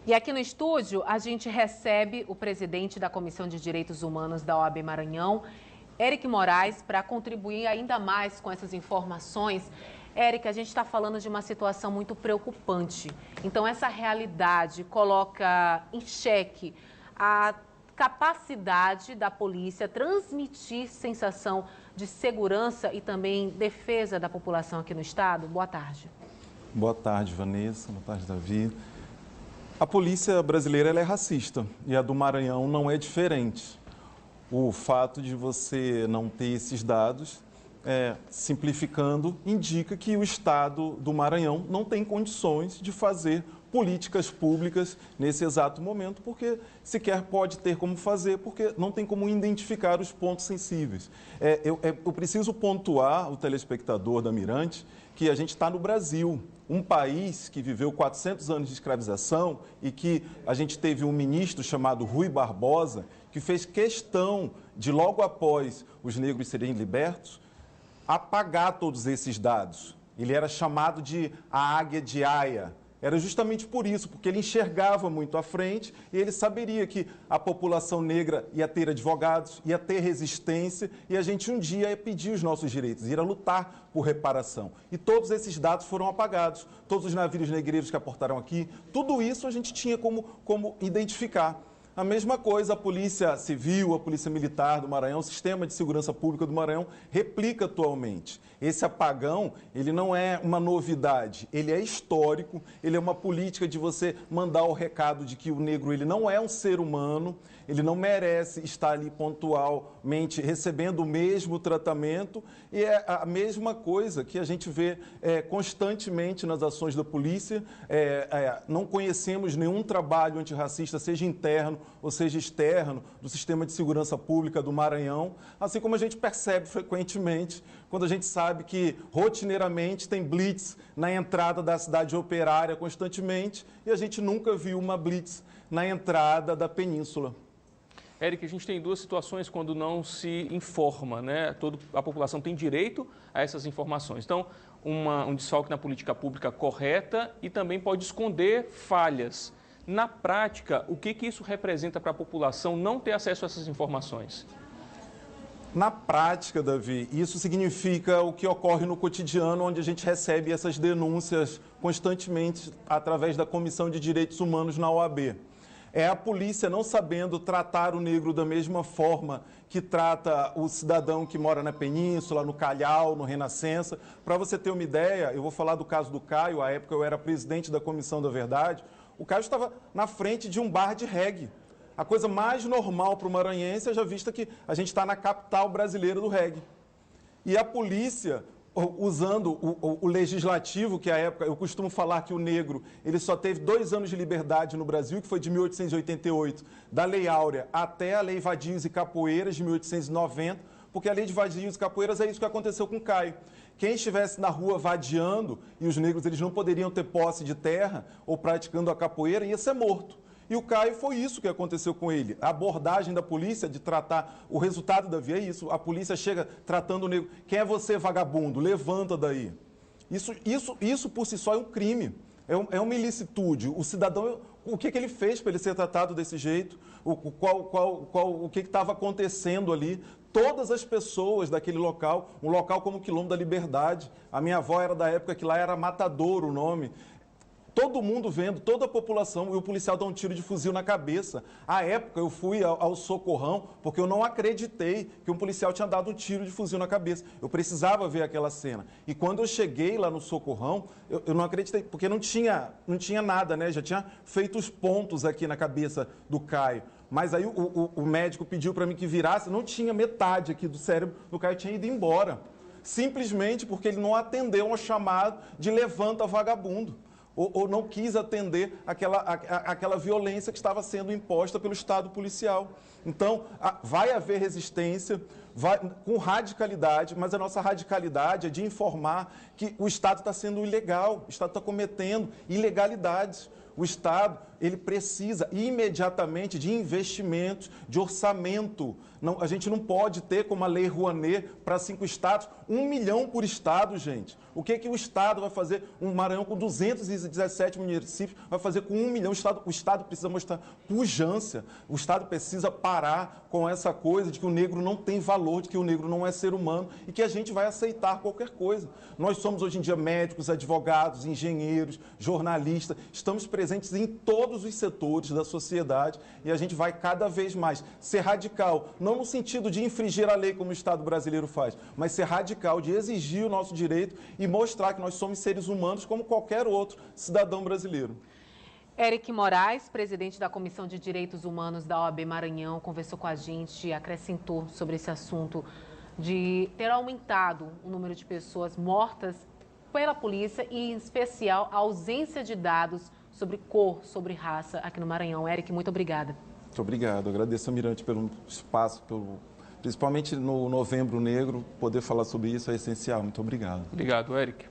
E aqui no estúdio, a gente recebe o presidente da Comissão de Direitos Humanos da OAB Maranhão, Eric Moraes, para contribuir ainda mais com essas informações. Eric, a gente está falando de uma situação muito preocupante. Então, essa realidade coloca em xeque a capacidade da polícia transmitir sensação de segurança e também defesa da população aqui no estado. Boa tarde. Boa tarde, Vanessa. Boa tarde, Davi. A polícia brasileira ela é racista e a do Maranhão não é diferente. O fato de você não ter esses dados, simplificando, indica que o Estado do Maranhão não tem condições de fazer políticas públicas nesse exato momento, porque sequer pode ter como fazer, porque não tem como identificar os pontos sensíveis. Eu preciso pontuar o telespectador da Mirante que a gente está no Brasil, um país que viveu 400 anos de escravização e que a gente teve um ministro chamado Rui Barbosa, que fez questão de, logo após os negros serem libertos, apagar todos esses dados. Ele era chamado de a Águia de Aia. Era justamente por isso, porque ele enxergava muito à frente e ele saberia que a população negra ia ter advogados, ia ter resistência e a gente um dia ia pedir os nossos direitos, ia lutar por reparação. E todos esses dados foram apagados, todos os navios negreiros que aportaram aqui, tudo isso a gente tinha como identificar. A mesma coisa a Polícia Civil, a Polícia Militar do Maranhão, o Sistema de Segurança Pública do Maranhão replica atualmente. Esse apagão, ele não é uma novidade, ele é histórico, ele é uma política de você mandar o recado de que o negro ele não é um ser humano, ele não merece estar ali pontualmente recebendo o mesmo tratamento e é a mesma coisa que a gente vê constantemente nas ações da polícia. Não conhecemos nenhum trabalho antirracista, seja interno ou seja externo, do Sistema de Segurança Pública do Maranhão, assim como a gente percebe frequentemente quando a gente sabe que rotineiramente tem blitz na entrada da cidade operária constantemente e a gente nunca viu uma blitz na entrada da península. Eric, a gente tem duas situações quando não se informa, né? A população tem direito a essas informações. Então, um desfalque na política pública correta e também pode esconder falhas. Na prática, o que isso representa para a população não ter acesso a essas informações? Na prática, Davi, isso significa o que ocorre no cotidiano, onde a gente recebe essas denúncias constantemente através da Comissão de Direitos Humanos na OAB. É a polícia não sabendo tratar o negro da mesma forma que trata o cidadão que mora na Península, no Calhau, no Renascença. Para você ter uma ideia, eu vou falar do caso do Caio, à época eu era presidente da Comissão da Verdade. O Caio estava na frente de um bar de reggae. A coisa mais normal para o maranhense, já vista que a gente está na capital brasileira do reggae. E a polícia, usando o legislativo, que à época, eu costumo falar que o negro, ele só teve 2 anos de liberdade no Brasil, que foi de 1888, da Lei Áurea até a Lei Vadios e Capoeiras, de 1890, porque a Lei de Vadios e Capoeiras é isso que aconteceu com o Caio. Quem estivesse na rua vadiando, e os negros eles não poderiam ter posse de terra ou praticando a capoeira, ia ser morto. E o Caio foi isso que aconteceu com ele. A abordagem da polícia de tratar, o resultado da via é isso. A polícia chega tratando o negro. Quem é você, vagabundo? Levanta daí. Isso por si só é um crime. É uma ilicitude. O cidadão, o que ele fez para ele ser tratado desse jeito? O que estava acontecendo ali? Todas as pessoas daquele local, um local como o Quilombo da Liberdade, a minha avó era da época que lá era Matadouro o nome, todo mundo vendo, toda a população, e o policial dá um tiro de fuzil na cabeça. À época eu fui ao Socorrão, porque eu não acreditei que um policial tinha dado um tiro de fuzil na cabeça. Eu precisava ver aquela cena. E quando eu cheguei lá no Socorrão, eu não acreditei, porque não tinha nada, né? Já tinha feito os pontos aqui na cabeça do Caio. Mas aí o médico pediu para mim que virasse, não tinha metade aqui do cérebro do Caio, tinha ido embora. Simplesmente porque ele não atendeu um chamado de levanta vagabundo. Ou não quis atender aquela violência que estava sendo imposta pelo Estado policial. Então, vai haver resistência, com radicalidade, mas a nossa radicalidade é de informar que o Estado está sendo ilegal, o Estado está cometendo ilegalidades. O Estado, ele precisa imediatamente de investimentos, de orçamento. Não, a gente não pode ter, como a Lei Rouanet, para 5 estados, 1 milhão por estado, gente. O que o Estado vai fazer? Um Maranhão com 217 municípios vai fazer com 1 milhão. O Estado precisa mostrar pujança. O Estado precisa parar com essa coisa de que o negro não tem valor, de que o negro não é ser humano e que a gente vai aceitar qualquer coisa. Nós somos hoje em dia médicos, advogados, engenheiros, jornalistas, estamos presentes em todos os setores da sociedade e a gente vai cada vez mais ser radical, não no sentido de infringir a lei como o Estado brasileiro faz, mas ser radical, de exigir o nosso direito e mostrar que nós somos seres humanos como qualquer outro cidadão brasileiro. Eric Moraes, presidente da Comissão de Direitos Humanos da OAB Maranhão, conversou com a gente e acrescentou sobre esse assunto de ter aumentado o número de pessoas mortas pela polícia e, em especial, a ausência de dados sobre cor, sobre raça aqui no Maranhão. Eric, muito obrigada. Muito obrigado. Agradeço a Mirante pelo espaço, principalmente no Novembro Negro, poder falar sobre isso é essencial. Muito obrigado. Obrigado, Eric.